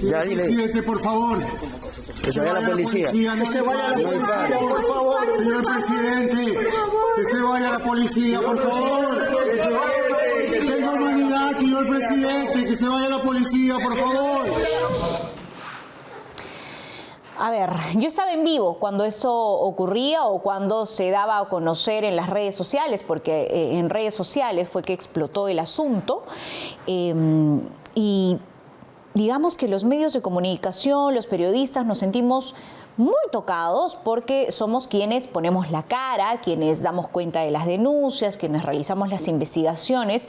Ya, dile. Presidente, por favor. Que se vaya la policía. Que se vaya la policía, por favor. Señor presidente, que se vaya la policía, por favor. Que tenga humanidad, señor presidente, que se vaya la policía, por favor. A ver, yo estaba en vivo cuando eso ocurría o cuando se daba a conocer en las redes sociales, porque en redes sociales fue que explotó el asunto y digamos que los medios de comunicación, los periodistas nos sentimos muy tocados porque somos quienes ponemos la cara, quienes damos cuenta de las denuncias, quienes realizamos las investigaciones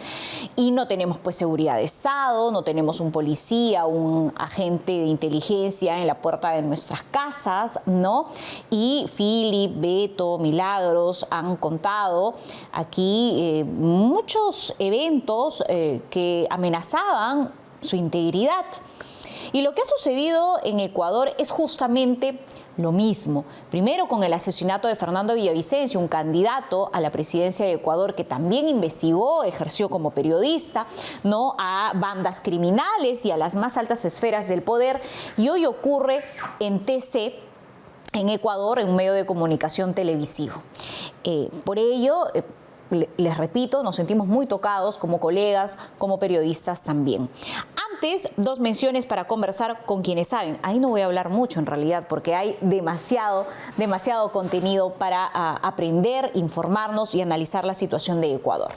y no tenemos pues seguridad de Estado, no tenemos un policía, un agente de inteligencia en la puerta de nuestras casas, ¿no? Y Philip, Beto, Milagros han contado aquí muchos eventos que amenazaban su integridad. Y lo que ha sucedido en Ecuador es justamente lo mismo. Primero con el asesinato de Fernando Villavicencio, un candidato a la presidencia de Ecuador que también investigó, ejerció como periodista, ¿no?, a bandas criminales y a las más altas esferas del poder. Y hoy ocurre en TC, en Ecuador, en un medio de comunicación televisivo. Por ello, les repito, nos sentimos muy tocados como colegas, como periodistas también. Antes, dos menciones para conversar con quienes saben. Ahí no voy a hablar mucho en realidad porque hay demasiado contenido para aprender, informarnos y analizar la situación de Ecuador.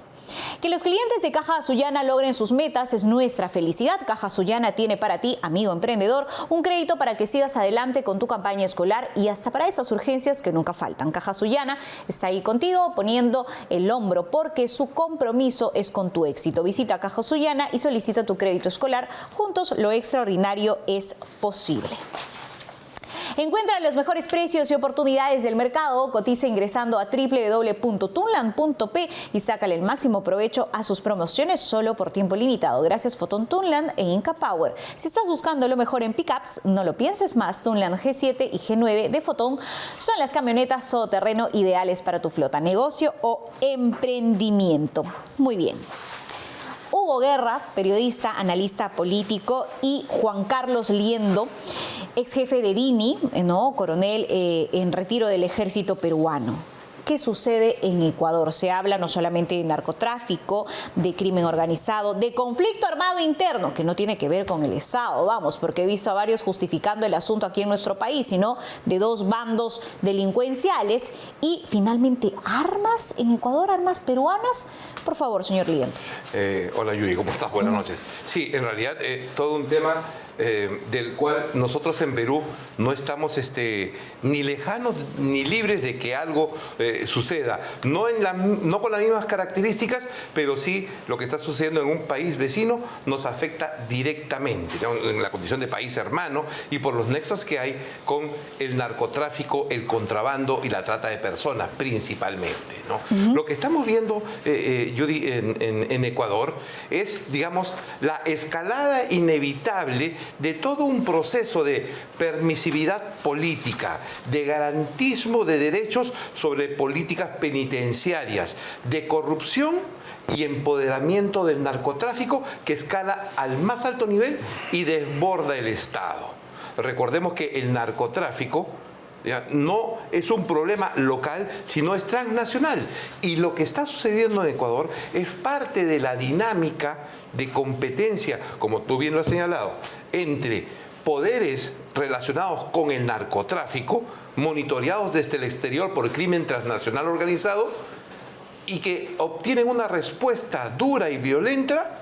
Que los clientes de Caja Sullana logren sus metas es nuestra felicidad. Caja Sullana tiene para ti, amigo emprendedor, un crédito para que sigas adelante con tu campaña escolar y hasta para esas urgencias que nunca faltan. Caja Sullana está ahí contigo poniendo el hombro porque su compromiso es con tu éxito. Visita Caja Sullana y solicita tu crédito escolar. Juntos lo extraordinario es posible. Encuentra los mejores precios y oportunidades del mercado. Cotiza ingresando a www.tunland.p y sácale el máximo provecho a sus promociones solo por tiempo limitado. Gracias Foton Tunland e Inca Power. Si estás buscando lo mejor en pickups, no lo pienses más. Tunland G7 y G9 de Foton son las camionetas todoterreno ideales para tu flota, negocio o emprendimiento. Muy bien. Hugo Guerra, periodista, analista político, y Juan Carlos Liendo, ex jefe de DINI, ¿no?, coronel en retiro del ejército peruano. ¿Qué sucede en Ecuador? Se habla no solamente de narcotráfico, de crimen organizado, de conflicto armado interno, que no tiene que ver con el Estado, vamos, porque he visto a varios justificando el asunto aquí en nuestro país, sino de dos bandos delincuenciales y finalmente armas en Ecuador, armas peruanas. Por favor, señor Liendo. Hola, Yuri, ¿cómo estás? Buenas noches. Sí, en realidad, todo un tema del cual nosotros en Perú no estamos ni lejanos ni libres de que algo suceda. No con las mismas características, pero sí lo que está sucediendo en un país vecino nos afecta directamente, ¿no?, en la condición de país hermano y por los nexos que hay con el narcotráfico, el contrabando y la trata de personas principalmente, ¿no? Lo que estamos viendo, Judy, en Ecuador es, digamos, la escalada inevitable de todo un proceso de permisividad política, de garantismo de derechos sobre políticas penitenciarias, de corrupción y empoderamiento del narcotráfico que escala al más alto nivel y desborda el Estado. Recordemos que el narcotráfico no es un problema local, sino es transnacional. Y lo que está sucediendo en Ecuador es parte de la dinámica de competencia, como tú bien lo has señalado, entre poderes relacionados con el narcotráfico, monitoreados desde el exterior por el crimen transnacional organizado, y que obtienen una respuesta dura y violenta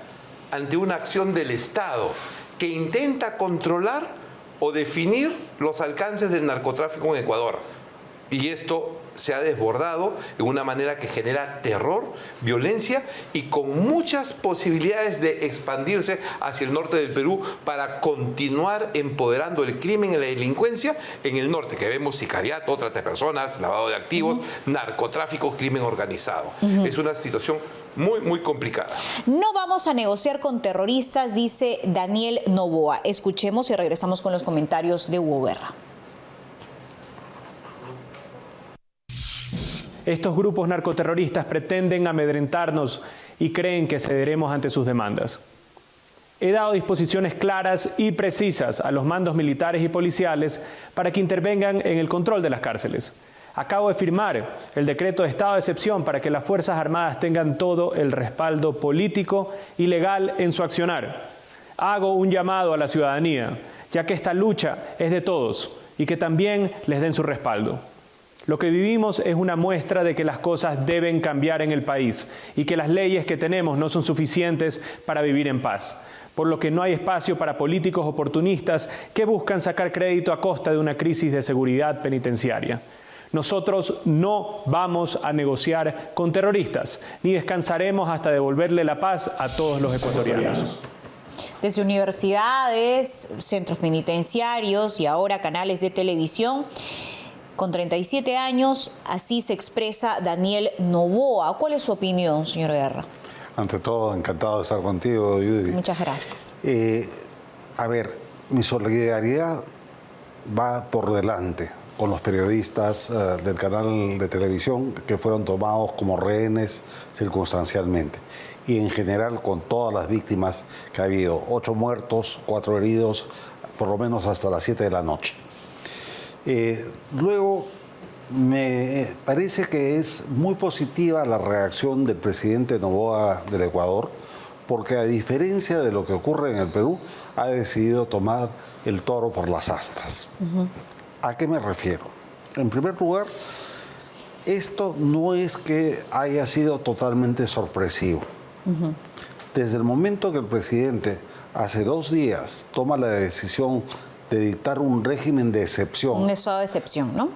ante una acción del Estado que intenta controlar o definir los alcances del narcotráfico en Ecuador. Y esto se ha desbordado de una manera que genera terror, violencia y con muchas posibilidades de expandirse hacia el norte del Perú para continuar empoderando el crimen y la delincuencia en el norte, que vemos sicariato, trata de personas, lavado de activos, narcotráfico, crimen organizado. Es una situación muy, muy complicada. No vamos a negociar con terroristas, dice Daniel Novoa. Escuchemos y regresamos con los comentarios de Hugo Guerra. Estos grupos narcoterroristas pretenden amedrentarnos y creen que cederemos ante sus demandas. He dado disposiciones claras y precisas a los mandos militares y policiales para que intervengan en el control de las cárceles. Acabo de firmar el decreto de estado de excepción para que las Fuerzas Armadas tengan todo el respaldo político y legal en su accionar. Hago un llamado a la ciudadanía, ya que esta lucha es de todos y que también les den su respaldo. Lo que vivimos es una muestra de que las cosas deben cambiar en el país y que las leyes que tenemos no son suficientes para vivir en paz, por lo que no hay espacio para políticos oportunistas que buscan sacar crédito a costa de una crisis de seguridad penitenciaria. Nosotros no vamos a negociar con terroristas, ni descansaremos hasta devolverle la paz a todos los ecuatorianos. Desde universidades, centros penitenciarios y ahora canales de televisión, con 37 años, así se expresa Daniel Noboa. ¿Cuál es su opinión, señor Guerra? Ante todo, encantado de estar contigo, Judy. Muchas gracias. A ver, mi solidaridad va por delante con los periodistas del canal de televisión que fueron tomados como rehenes circunstancialmente. Y en general con todas las víctimas que ha habido. 8 muertos, 4 heridos, por lo menos hasta las 7 de la noche. Luego, me parece que es muy positiva la reacción del presidente Noboa del Ecuador, porque a diferencia de lo que ocurre en el Perú, ha decidido tomar el toro por las astas. ¿A qué me refiero? En primer lugar, esto no es que haya sido totalmente sorpresivo. Desde el momento que el presidente hace 2 días toma la decisión de dictar un régimen de excepción. Un estado de excepción, ¿no?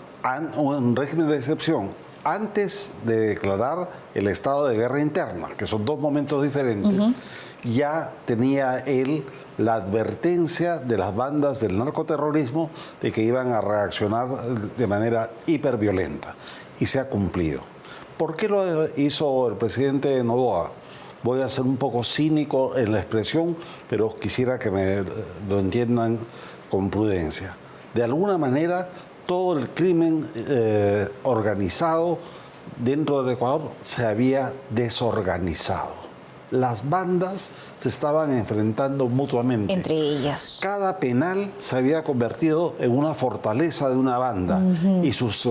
Un régimen de excepción antes de declarar el estado de guerra interna, que son 2 momentos diferentes, ya tenía él la advertencia de las bandas del narcoterrorismo de que iban a reaccionar de manera hiperviolenta, y se ha cumplido. ¿Por qué lo hizo el presidente Noboa? Voy a ser un poco cínico en la expresión, pero quisiera que me lo entiendan con prudencia. De alguna manera, todo el crimen organizado dentro del Ecuador se había desorganizado. Las bandas se estaban enfrentando mutuamente. Entre ellas. Cada penal se había convertido en una fortaleza de una banda y sus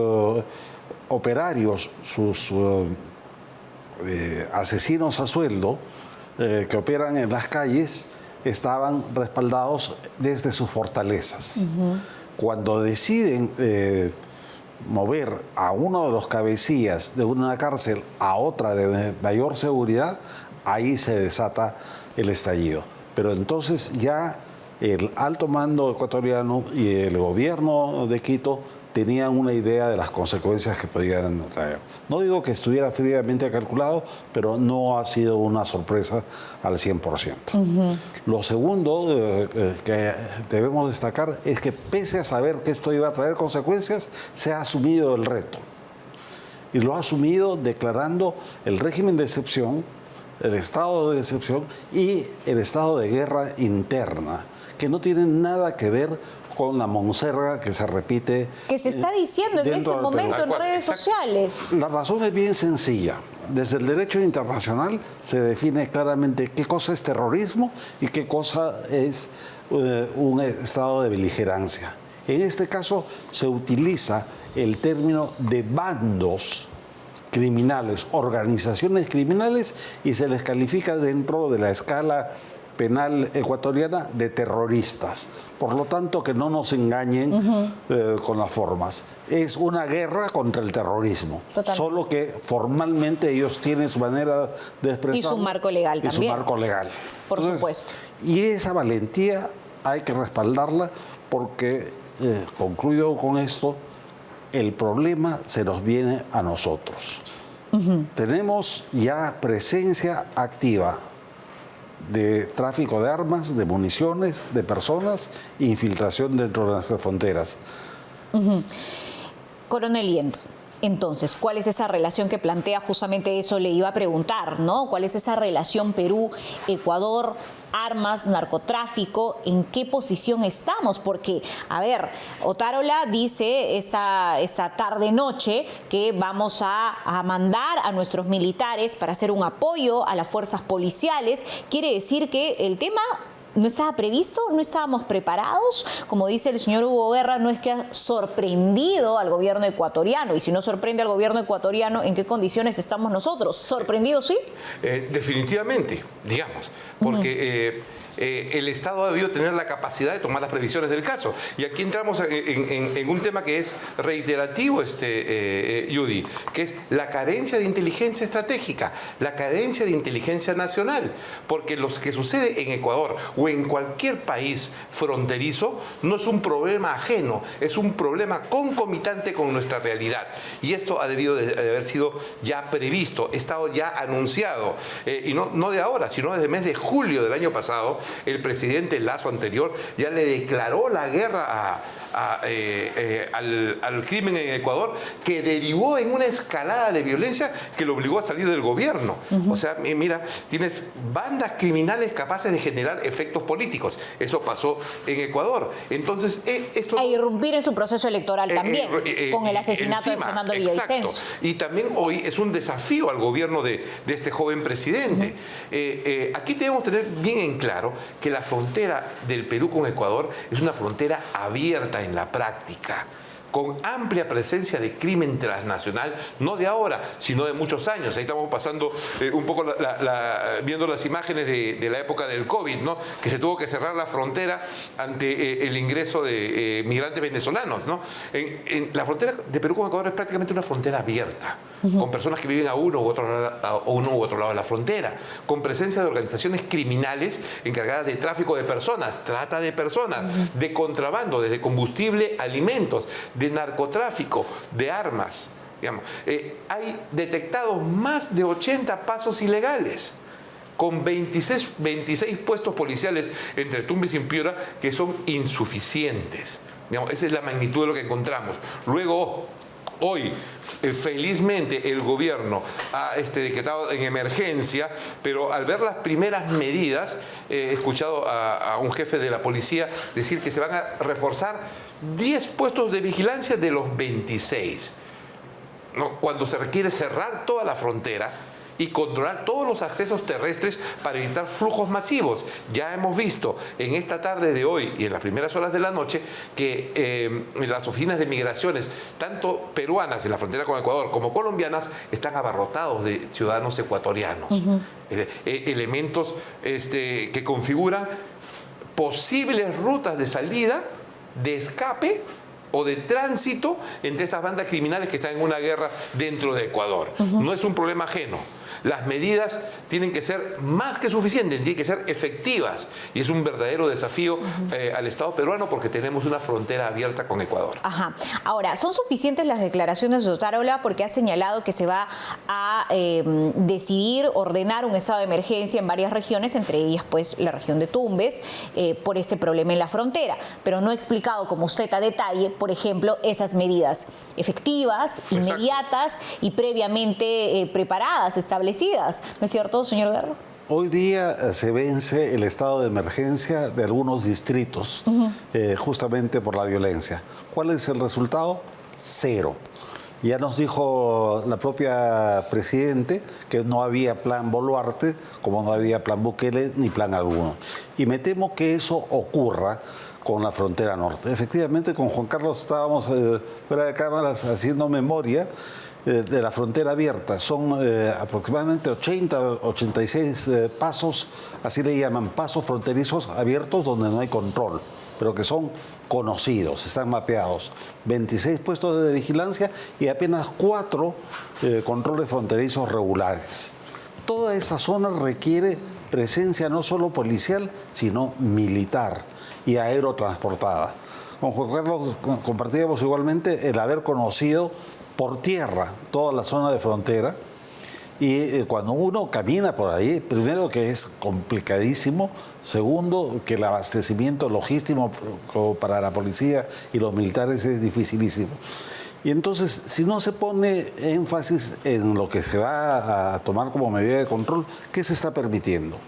operarios, sus asesinos a sueldo que operan en las calles, estaban respaldados desde sus fortalezas. Cuando deciden mover a uno de los cabecillas de una cárcel a otra de mayor seguridad, ahí se desata el estallido. Pero entonces ya el alto mando ecuatoriano y el gobierno de Quito tenían una idea de las consecuencias que podían traer. No digo que estuviera fríamente calculado, pero no ha sido una sorpresa al 100%. Lo segundo que debemos destacar es que pese a saber que esto iba a traer consecuencias, se ha asumido el reto. Y lo ha asumido declarando el régimen de excepción, el estado de excepción y el estado de guerra interna, que no tienen nada que ver con la monserga que se repite. Que se está diciendo en este momento en redes sociales. La razón es bien sencilla. Desde el derecho internacional se define claramente qué cosa es terrorismo y qué cosa es un estado de beligerancia. En este caso se utiliza el término de bandos criminales, organizaciones criminales, y se les califica dentro de la escala penal ecuatoriana de terroristas. Por lo tanto, que no nos engañen con las formas. Es una guerra contra el terrorismo. Total. Solo que formalmente ellos tienen su manera de expresar. Y su marco legal también. Y su marco legal. Por supuesto. Y esa valentía hay que respaldarla porque, concluyo con esto, el problema se nos viene a nosotros. Tenemos ya presencia activa de tráfico de armas, de municiones, de personas, infiltración dentro de nuestras fronteras. Coronel Liendo, entonces, ¿cuál es esa relación que plantea? Justamente eso le iba a preguntar, ¿no? ¿Cuál es esa relación Perú-Ecuador, armas, narcotráfico? ¿En qué posición estamos? Porque, a ver, Otárola dice esta tarde-noche que vamos a mandar a nuestros militares para hacer un apoyo a las fuerzas policiales. Quiere decir que el tema ¿No estaba previsto? ¿No estábamos preparados? Como dice el señor Hugo Guerra, no es que ha sorprendido al gobierno ecuatoriano. Y si no sorprende al gobierno ecuatoriano, ¿en qué condiciones estamos nosotros? ¿Sorprendidos, sí? Definitivamente, digamos, porque el Estado ha debido tener la capacidad de tomar las previsiones del caso. Y aquí entramos en un tema que es reiterativo, Judy, que es la carencia de inteligencia estratégica, la carencia de inteligencia nacional, porque lo que sucede en Ecuador o en cualquier país fronterizo no es un problema ajeno, es un problema concomitante con nuestra realidad. Y esto ha debido de haber sido ya previsto, estado ya anunciado, y no de ahora, sino desde el mes de julio del año pasado. El presidente Lasso anterior ya le declaró la guerra al crimen en Ecuador, que derivó en una escalada de violencia que lo obligó a salir del gobierno. O sea, mira, tienes bandas criminales capaces de generar efectos políticos. Eso pasó en Ecuador. Entonces, esto... A irrumpir en su proceso electoral también, con el asesinato de Fernando Villavicencio. Y también hoy es un desafío al gobierno de este joven presidente. Aquí debemos tener bien en claro que la frontera del Perú con Ecuador es una frontera abierta en la práctica, con amplia presencia de crimen transnacional, no de ahora, sino de muchos años. Ahí estamos pasando un poco viendo las imágenes de la época del COVID, ¿no? Que se tuvo que cerrar la frontera ante el ingreso de migrantes venezolanos, ¿no? En la frontera de Perú con Ecuador es prácticamente una frontera abierta, con personas que viven a uno u otro lado de la frontera, con presencia de organizaciones criminales encargadas de tráfico de personas, trata de personas, de contrabando, desde combustible, alimentos, de narcotráfico, de armas. Digamos. Hay detectados más de 80 pasos ilegales, con 26 puestos policiales entre Tumbes y Piura que son insuficientes. Digamos, esa es la magnitud de lo que encontramos. Luego, hoy, felizmente, el gobierno ha decretado en emergencia, pero al ver las primeras medidas, he escuchado a un jefe de la policía decir que se van a reforzar 10 puestos de vigilancia de los 26. ¿No? Cuando se requiere cerrar toda la frontera y controlar todos los accesos terrestres para evitar flujos masivos. Ya hemos visto en esta tarde de hoy y en las primeras horas de la noche que las oficinas de migraciones, tanto peruanas en la frontera con Ecuador como colombianas, están abarrotados de ciudadanos ecuatorianos. Elementos que configuran posibles rutas de salida, de escape o de tránsito entre estas bandas criminales que están en una guerra dentro de Ecuador. No es un problema ajeno. Las medidas tienen que ser más que suficientes, tienen que ser efectivas. Y es un verdadero desafío al Estado peruano porque tenemos una frontera abierta con Ecuador. Ajá. Ahora, ¿son suficientes las declaraciones de Otárola? Porque ha señalado que se va a decidir ordenar un estado de emergencia en varias regiones, entre ellas pues la región de Tumbes, por este problema en la frontera. Pero no ha explicado, como usted a detalle, por ejemplo, esas medidas efectivas, inmediatas y previamente preparadas, establecidas. ¿No es cierto, señor Guerra? Hoy día se vence el estado de emergencia de algunos distritos, justamente por la violencia. ¿Cuál es el resultado? Cero. Ya nos dijo la propia Presidente que no había plan Boluarte, como no había plan Bukele, ni plan alguno. Y me temo que eso ocurra con la frontera norte. Efectivamente, con Juan Carlos estábamos fuera de cámaras haciendo memoria de la frontera abierta. Son aproximadamente 86 pasos, así le llaman, pasos fronterizos abiertos donde no hay control, pero que son conocidos, están mapeados. 26 puestos de vigilancia y apenas 4 controles fronterizos regulares. Toda esa zona requiere presencia no solo policial, sino militar y aerotransportada. Con Juan Carlos compartíamos igualmente el haber conocido por tierra toda la zona de frontera y cuando uno camina por ahí, primero que es complicadísimo, segundo que el abastecimiento logístico para la policía y los militares es dificilísimo. Y entonces, si no se pone énfasis en lo que se va a tomar como medida de control, ¿qué se está permitiendo?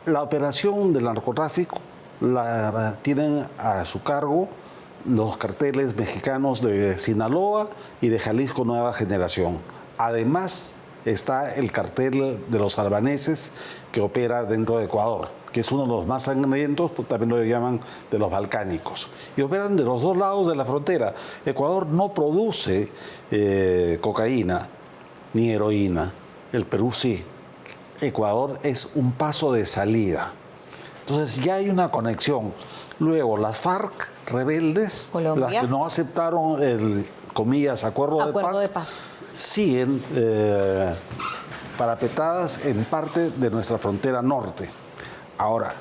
La operación del narcotráfico la tienen a su cargo los carteles mexicanos de Sinaloa y de Jalisco Nueva Generación. Además está el cartel de los albaneses que opera dentro de Ecuador, que es uno de los más sangrientos, pues también lo llaman de los balcánicos. Y operan de los dos lados de la frontera. Ecuador no produce cocaína ni heroína, el Perú sí. Ecuador es un paso de salida. Entonces ya hay una conexión. Luego, las FARC rebeldes, Colombia, las que no aceptaron el, comillas, acuerdo de paz, siguen parapetadas en parte de nuestra frontera norte. Ahora,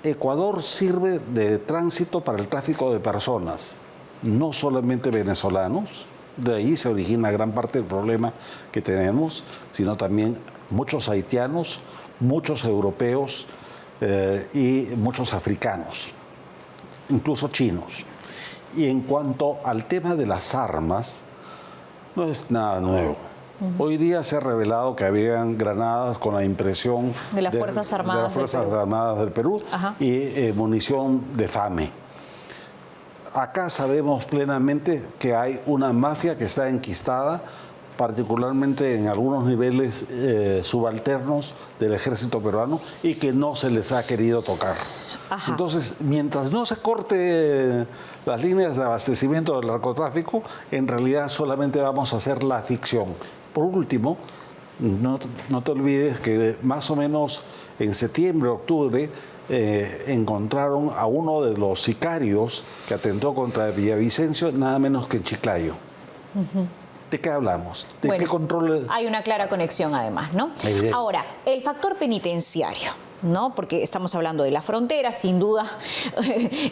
Ecuador sirve de tránsito para el tráfico de personas, no solamente venezolanos, de ahí se origina gran parte del problema que tenemos, sino también muchos haitianos, muchos europeos y muchos africanos, incluso chinos. Y en cuanto al tema de las armas, no es nada nuevo. Hoy día se ha revelado que habían granadas con la impresión de las Fuerzas Armadas, del Perú y munición de FAME. Acá sabemos plenamente que hay una mafia que está enquistada, particularmente en algunos niveles subalternos del ejército peruano, y que no se les ha querido tocar. Ajá. Entonces, mientras no se corte las líneas de abastecimiento del narcotráfico, en realidad solamente vamos a hacer la ficción. Por último, no te olvides que más o menos en septiembre, octubre, encontraron a uno de los sicarios que atentó contra Villavicencio, nada menos que en Chiclayo. ¿De qué hablamos? ¿De qué control? Hay una clara conexión además, ¿no? Ahora, el factor penitenciario, ¿no? Porque estamos hablando de la frontera, sin duda,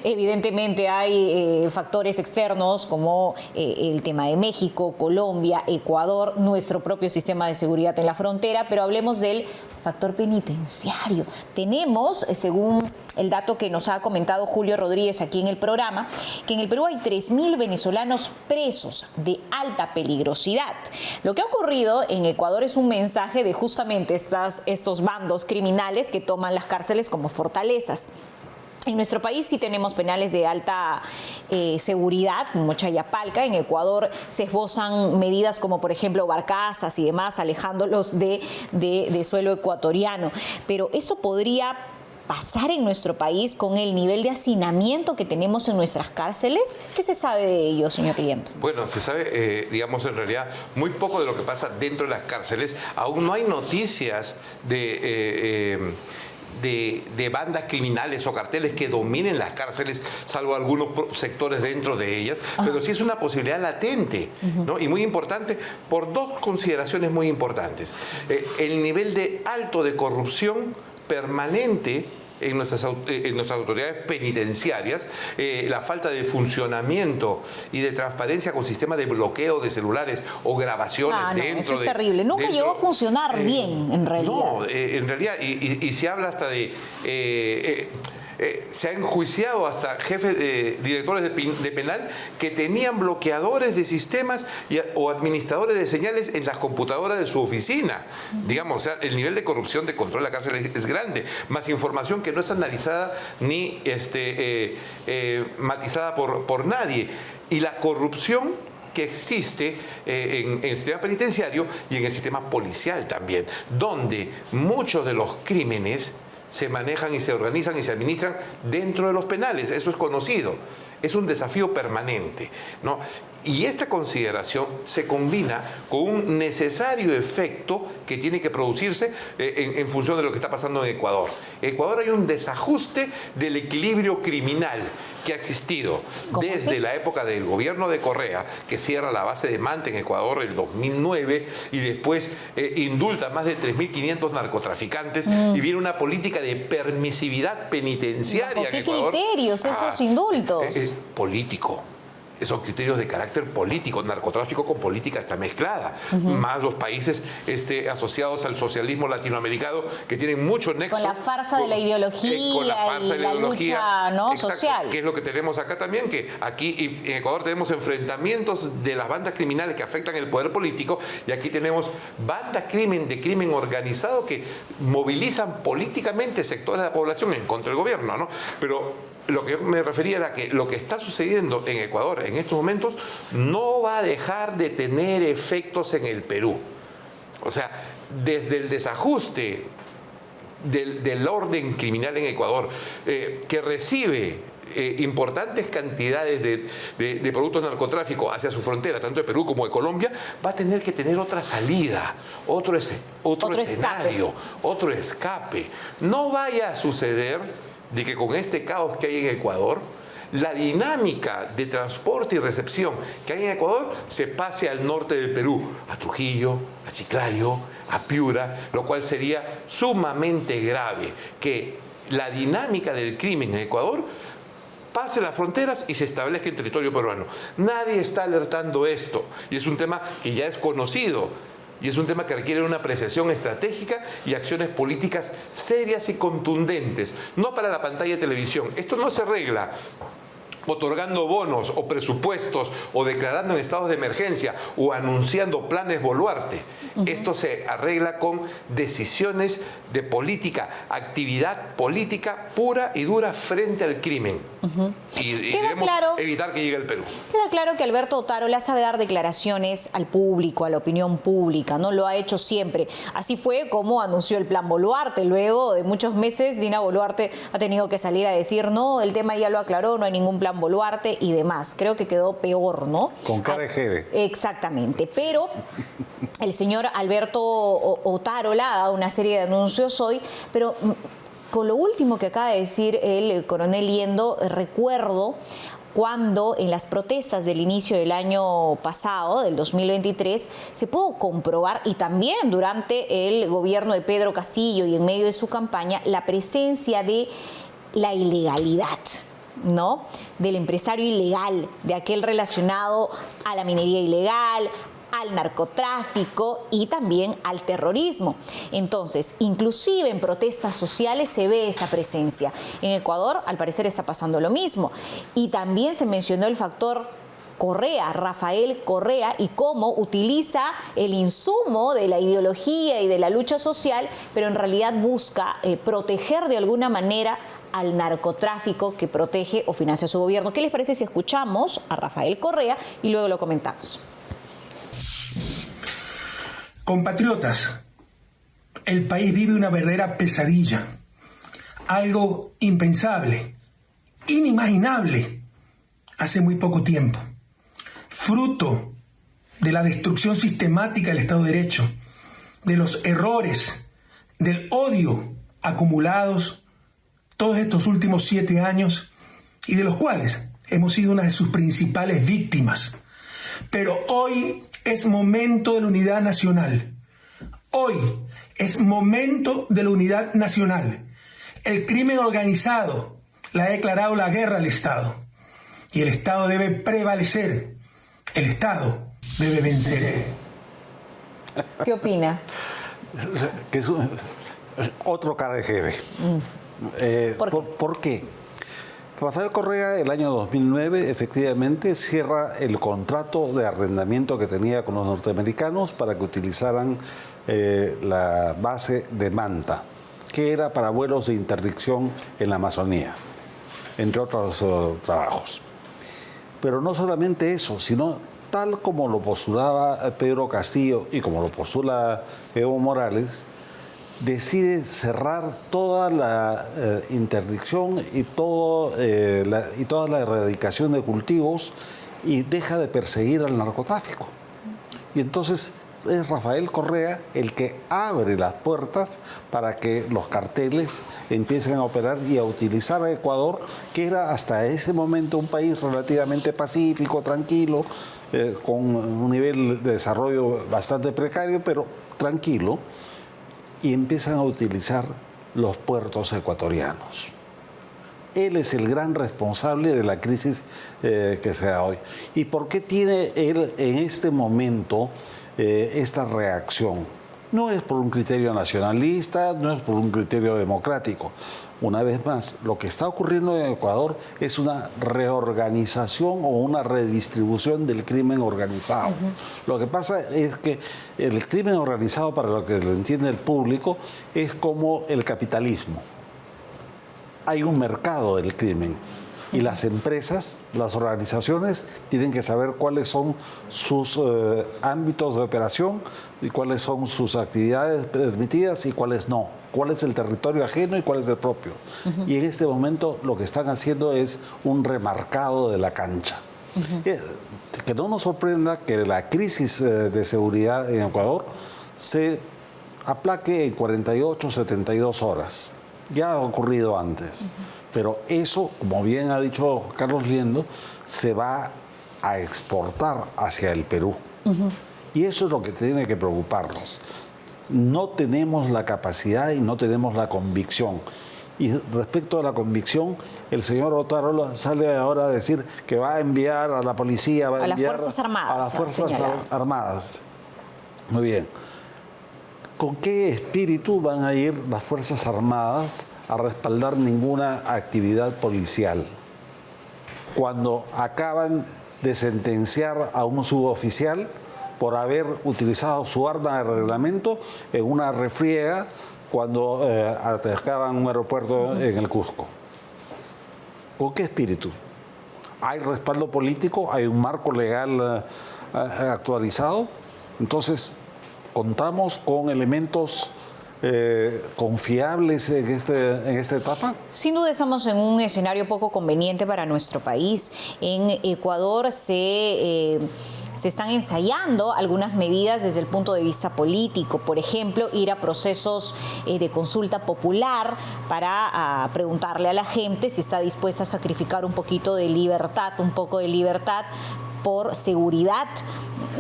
evidentemente hay factores externos como el tema de México, Colombia, Ecuador, nuestro propio sistema de seguridad en la frontera, pero hablemos del factor penitenciario. Tenemos, según el dato que nos ha comentado Julio Rodríguez aquí en el programa, que en el Perú hay 3.000 venezolanos presos de alta peligrosidad. Lo que ha ocurrido en Ecuador es un mensaje de justamente estos bandos criminales que toman las cárceles como fortalezas. En nuestro país sí tenemos penales de alta seguridad, como Chayapalca. En Ecuador se esbozan medidas como, por ejemplo, barcazas y demás, alejándolos de suelo ecuatoriano. Pero esto podría pasar en nuestro país con el nivel de hacinamiento que tenemos en nuestras cárceles. ¿Qué se sabe de ello, señor Liendo? Bueno, se sabe, digamos, en realidad muy poco de lo que pasa dentro de las cárceles. Aún no hay noticias de bandas criminales o carteles que dominen las cárceles, salvo algunos sectores dentro de ellas, pero sí es una posibilidad latente, ¿no? Y muy importante por dos consideraciones muy importantes. El nivel de alto de corrupción permanente en nuestras autoridades penitenciarias, la falta de funcionamiento y de transparencia con sistema de bloqueo de celulares o grabaciones dentro. Eso es terrible. Nunca llegó a funcionar bien, en realidad. No, en realidad, y se habla hasta de... se ha enjuiciado hasta jefes, directores de penal que tenían bloqueadores de sistemas o administradores de señales en las computadoras de su oficina. Digamos, o sea, el nivel de corrupción de control de la cárcel es grande, más información que no es analizada ni matizada por nadie. Y la corrupción que existe en el sistema penitenciario y en el sistema policial también, donde muchos de los crímenes se manejan y se organizan y se administran dentro de los penales. Eso es conocido. Es un desafío permanente, ¿no? Y esta consideración se combina con un necesario efecto que tiene que producirse en función de lo que está pasando en Ecuador. En Ecuador hay un desajuste del equilibrio criminal que ha existido desde la época del gobierno de Correa, que cierra la base de Manta en Ecuador en el 2009 y después indulta más de 3.500 narcotraficantes y viene una política de permisividad penitenciaria en Ecuador. ¿Qué criterios esos indultos? Político. Son criterios de carácter político. Narcotráfico con política está mezclada. Más los países asociados al socialismo latinoamericano que tienen mucho nexo. Con la farsa de la ideología con la farsa de la lucha, ¿no? Exacto, social. Que es lo que tenemos acá también, que aquí en Ecuador tenemos enfrentamientos de las bandas criminales que afectan el poder político, y aquí tenemos bandas de crimen organizado que movilizan políticamente sectores de la población en contra del gobierno, ¿no? Pero lo que yo me refería era que lo que está sucediendo en Ecuador en estos momentos no va a dejar de tener efectos en el Perú. O sea, desde el desajuste del orden criminal en Ecuador, que recibe importantes cantidades de productos narcotráficos hacia su frontera, tanto de Perú como de Colombia, va a tener que tener otra salida, otro escenario, otro escape. No vaya a suceder de que con este caos que hay en Ecuador, la dinámica de transporte y recepción que hay en Ecuador se pase al norte del Perú, a Trujillo, a Chiclayo, a Piura, lo cual sería sumamente grave, que la dinámica del crimen en Ecuador pase las fronteras y se establezca en territorio peruano. Nadie está alertando esto, y es un tema que ya es conocido, y es un tema que requiere una apreciación estratégica y acciones políticas serias y contundentes, no para la pantalla de televisión. Esto no se arregla otorgando bonos o presupuestos o declarando en estados de emergencia o anunciando planes Boluarte. Esto se arregla con decisiones de política, actividad política pura y dura frente al crimen. Y debemos evitar que llegue al Perú. Queda claro que Alberto Otárola sabe dar declaraciones al público, a la opinión pública, ¿no? Lo ha hecho siempre. Así fue como anunció el plan Boluarte. Luego de muchos meses, Dina Boluarte ha tenido que salir a decir, no, el tema ya lo aclaró, no hay ningún plan Boluarte y demás. Creo que quedó peor, ¿no? Con cara de jeve. Exactamente. Pero el señor Alberto Otárola ha dado una serie de anuncios hoy, pero con lo último que acaba de decir el coronel Liendo, recuerdo cuando en las protestas del inicio del año pasado, del 2023, se pudo comprobar, y también durante el gobierno de Pedro Castillo y en medio de su campaña, la presencia de la ilegalidad, ¿no? Del empresario ilegal, de aquel relacionado a la minería ilegal, al narcotráfico y también al terrorismo. Entonces, inclusive en protestas sociales se ve esa presencia. En Ecuador, al parecer, está pasando lo mismo. Y también se mencionó el factor Correa, Rafael Correa, y cómo utiliza el insumo de la ideología y de la lucha social, pero en realidad busca proteger de alguna manera al narcotráfico que protege o financia su gobierno. ¿Qué les parece si escuchamos a Rafael Correa y luego lo comentamos? Compatriotas, el país vive una verdadera pesadilla, algo impensable, inimaginable hace muy poco tiempo, fruto de la destrucción sistemática del Estado de Derecho, de los errores, del odio acumulados todos estos últimos 7 años y de los cuales hemos sido una de sus principales víctimas. Pero hoy es momento de la unidad nacional. Hoy es momento de la unidad nacional. El crimen organizado le ha declarado la guerra al Estado. Y el Estado debe prevalecer. El Estado debe vencer. ¿Qué opina? Que es otro cara de jefe. ¿Por qué? Rafael Correa, el año 2009, efectivamente cierra el contrato de arrendamiento que tenía con los norteamericanos para que utilizaran la base de Manta, que era para vuelos de interdicción en la Amazonía, entre otros trabajos. Pero no solamente eso, sino tal como lo postulaba Pedro Castillo y como lo postula Evo Morales, decide cerrar toda la interdicción y toda la erradicación de cultivos y deja de perseguir al narcotráfico. Y entonces es Rafael Correa el que abre las puertas para que los carteles empiecen a operar y a utilizar a Ecuador, que era hasta ese momento un país relativamente pacífico, tranquilo, con un nivel de desarrollo bastante precario, pero tranquilo, y empiezan a utilizar los puertos ecuatorianos. Él es el gran responsable de la crisis que se da hoy. ¿Y por qué tiene él en este momento esta reacción? No es por un criterio nacionalista, no es por un criterio democrático. Una vez más, lo que está ocurriendo en Ecuador es una reorganización o una redistribución del crimen organizado. Lo que pasa es que el crimen organizado, para lo que lo entiende el público, es como el capitalismo. Hay un mercado del crimen. Y las empresas, las organizaciones, tienen que saber cuáles son sus ámbitos de operación y cuáles son sus actividades permitidas y cuáles no. Cuál es el territorio ajeno y cuál es el propio. Y en este momento lo que están haciendo es un remarcado de la cancha. Que no nos sorprenda que la crisis de seguridad en Ecuador se aplaque en 48, 72 horas. Ya ha ocurrido antes. Pero eso, como bien ha dicho Carlos Liendo, se va a exportar hacia el Perú. Y eso es lo que tiene que preocuparnos. No tenemos la capacidad y no tenemos la convicción. Y respecto a la convicción, el señor Otárola sale ahora a decir que va a enviar a la policía, va a enviar las Fuerzas Armadas, a las Fuerzas Armadas. Muy bien. ¿Con qué espíritu van a ir las Fuerzas Armadas a respaldar ninguna actividad policial cuando acaban de sentenciar a un suboficial por haber utilizado su arma de reglamento en una refriega cuando atacaban un aeropuerto en el Cusco? ¿Con qué espíritu? ¿Hay respaldo político? ¿Hay un marco legal actualizado? Entonces, ¿contamos con elementos confiables en esta etapa? Sin duda estamos en un escenario poco conveniente para nuestro país. En Ecuador se están ensayando algunas medidas desde el punto de vista político, por ejemplo, ir a procesos de consulta popular para preguntarle a la gente si está dispuesta a sacrificar un poquito de libertad, un poco de libertad por seguridad,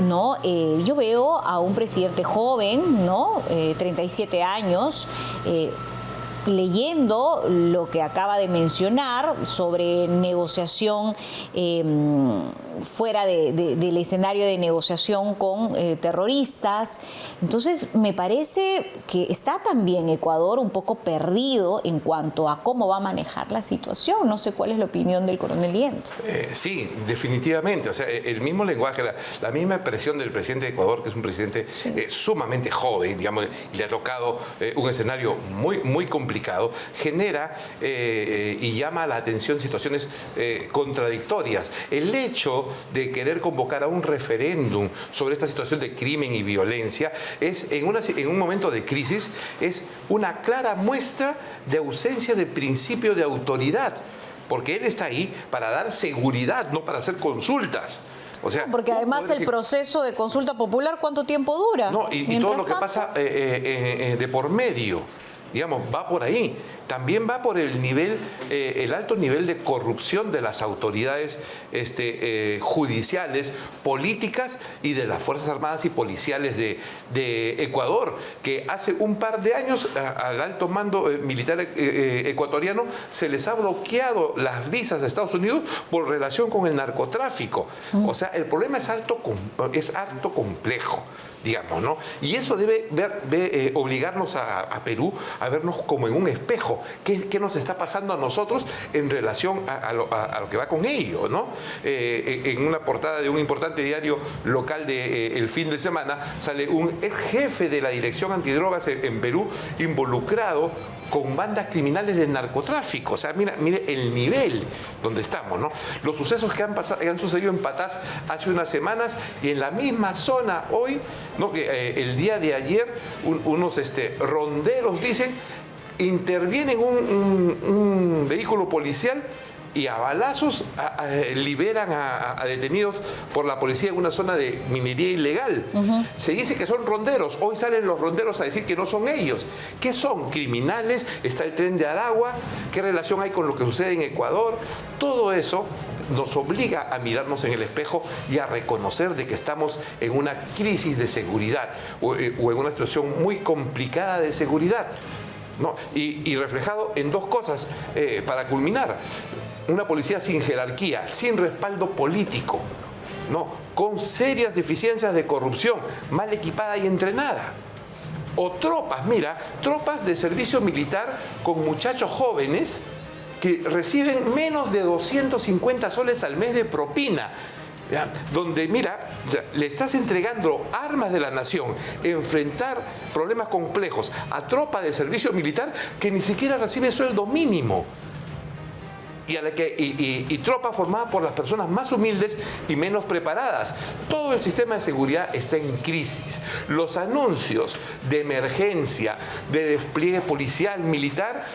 ¿no? Yo veo a un presidente joven, ¿no? 37 años, leyendo lo que acaba de mencionar sobre negociación fuera del escenario de negociación con terroristas. Entonces, me parece que está también Ecuador un poco perdido en cuanto a cómo va a manejar la situación. No sé cuál es la opinión del coronel Liendo. Sí, definitivamente. O sea, el mismo lenguaje, la misma expresión del presidente de Ecuador, que es un presidente sumamente joven, digamos, y le ha tocado un escenario muy complicado, genera y llama la atención situaciones contradictorias. El hecho de querer convocar a un referéndum sobre esta situación de crimen y violencia es en un momento de crisis, es una clara muestra de ausencia de principio de autoridad, porque él está ahí para dar seguridad, no para hacer consultas. O sea, porque además el proceso de consulta popular, ¿cuánto tiempo dura? No, y todo lo que pasa de por medio, digamos, va por ahí. También va por el nivel, el alto nivel de corrupción de las autoridades judiciales, políticas y de las Fuerzas Armadas y Policiales de Ecuador, que hace un par de años al alto mando militar ecuatoriano se les ha bloqueado las visas a Estados Unidos por relación con el narcotráfico. O sea, el problema es harto complejo, digamos, ¿no? Y eso debe obligarnos a Perú a vernos como en un espejo. ¿Qué nos está pasando a nosotros en relación a lo que va con ello, ¿no? En una portada de un importante diario local el fin de semana sale un ex jefe de la Dirección Antidrogas en Perú involucrado con bandas criminales del narcotráfico. O sea, mire el nivel donde estamos, ¿no? Los sucesos que han sucedido en Patás hace unas semanas y en la misma zona hoy, ¿no? Que el día de ayer unos ronderos, dicen, intervienen un vehículo policial y a balazos liberan a detenidos por la policía en una zona de minería ilegal. Se dice que son ronderos. Hoy salen los ronderos a decir que no son ellos. ¿Qué son? ¿Criminales? ¿Está el tren de Aragua? ¿Qué relación hay con lo que sucede en Ecuador? Todo eso nos obliga a mirarnos en el espejo y a reconocer de que estamos en una crisis de seguridad o en una situación muy complicada de seguridad. ¿No? Y reflejado en dos cosas, para culminar: una policía sin jerarquía, sin respaldo político, ¿no? Con serias deficiencias de corrupción, mal equipada y entrenada. O tropas de servicio militar con muchachos jóvenes que reciben menos de 250 soles al mes de propina. ¿Ya? Donde, le estás entregando armas de la nación, enfrentar problemas complejos a tropa de servicio militar que ni siquiera recibe sueldo mínimo. y tropa formada por las personas más humildes y menos preparadas. Todo el sistema de seguridad está en crisis. Los anuncios de emergencia, de despliegue policial, militar,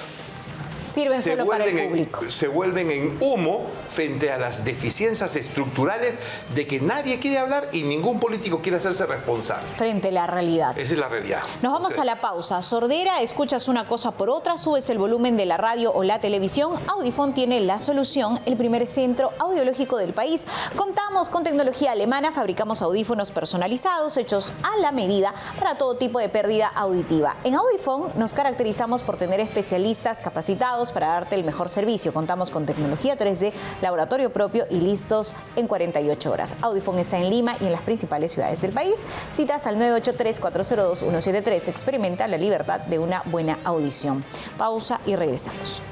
sirven solo para el público. se vuelven en humo frente a las deficiencias estructurales de que nadie quiere hablar y ningún político quiere hacerse responsable. Frente a la realidad. Esa es la realidad. Nos vamos a la pausa. Sordera, escuchas una cosa por otra, subes el volumen de la radio o la televisión. Audifón tiene la solución, el primer centro audiológico del país. Contamos con tecnología alemana, fabricamos audífonos personalizados, hechos a la medida para todo tipo de pérdida auditiva. En Audifón nos caracterizamos por tener especialistas capacitados para darte el mejor servicio. Contamos con tecnología 3D, laboratorio propio y listos en 48 horas. Audifón está en Lima y en las principales ciudades del país. Citas al 983-402-173. Experimenta la libertad de una buena audición. Pausa y regresamos.